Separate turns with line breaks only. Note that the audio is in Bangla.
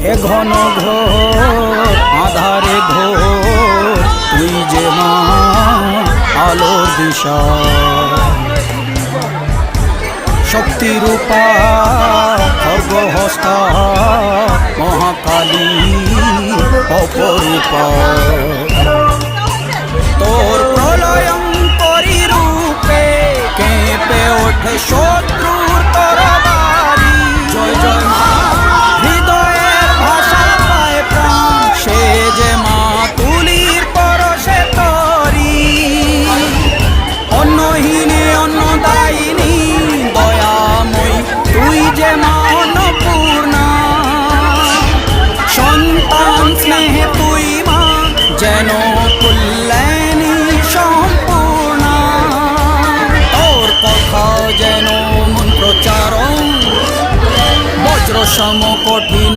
এ ঘন ঘোর আধারে ঘোর তুই যে মা আলোর দিশা, শক্তিরূপা খর্গহস্তা মহাকালী অপরূপা। তোর প্রলয়ঙ্করী রূপে কেঁপে ওঠে শত্রুর তরবারি। জয় জয় মা, হৃদয়ের ভাষা পায় প্রাণ, সে যে মা তুলির পরশে তরি। অন্নহীনে অন্নদায়িনী দয়াময়ী তুই যে মা অন্নপূর্ণা। সন্তান স্নেহে তুই মা যেন কল্যাণী সম্পূর্ণা। তোর কথা যেন মন্ত্রোচ্চারণ বজ্র সম